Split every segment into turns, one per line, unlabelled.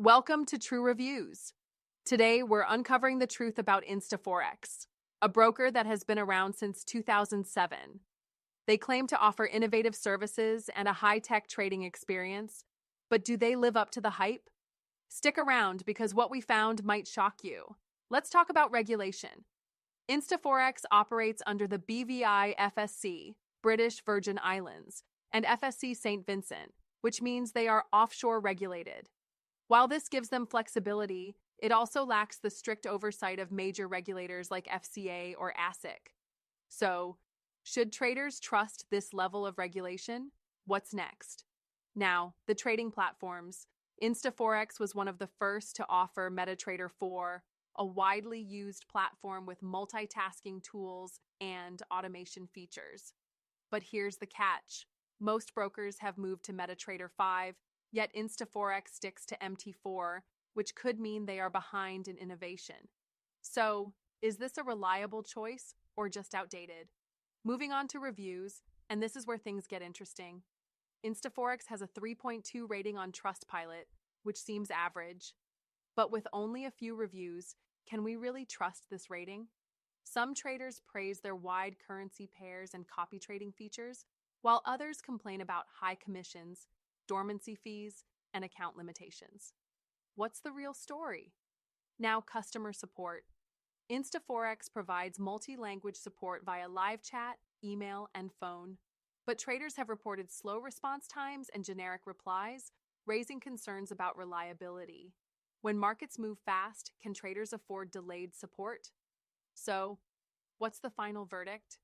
Welcome to TrueReviews. Today, we're uncovering the truth about Instaforex, a broker that has been around since 2007. They claim to offer innovative services and a high-tech trading experience, but do they live up to the hype? Stick around because what we found might shock you. Let's talk about regulation. Instaforex operates under the BVI FSC, British Virgin Islands, and FSC St. Vincent, which means they are offshore regulated. While this gives them flexibility, it also lacks the strict oversight of major regulators like FCA or ASIC. So, should traders trust this level of regulation? What's next? Now, the trading platforms. Instaforex was one of the first to offer MetaTrader 4, a widely used platform with multitasking tools and automation features. But here's the catch. Most brokers have moved to MetaTrader 5, yet Instaforex sticks to MT4, which could mean they are behind in innovation. So, is this a reliable choice or just outdated? Moving on to reviews, and this is where things get interesting. Instaforex has a 3.2 rating on Trustpilot, which seems average. But with only a few reviews, can we really trust this rating? Some traders praise their wide currency pairs and copy trading features, while others complain about high commissions, dormancy fees, and account limitations. What's the real story? Now, customer support. Instaforex provides multi-language support via live chat, email, and phone. But traders have reported slow response times and generic replies, raising concerns about reliability. When markets move fast, can traders afford delayed support? So, what's the final verdict?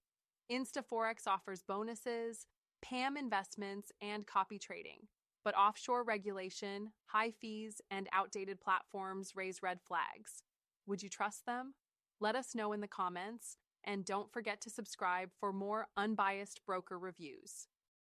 Instaforex offers bonuses, PAMM investments, and copy trading. But offshore regulation, high fees, and outdated platforms raise red flags. Would you trust them? Let us know in the comments, and don't forget to subscribe for more unbiased broker reviews.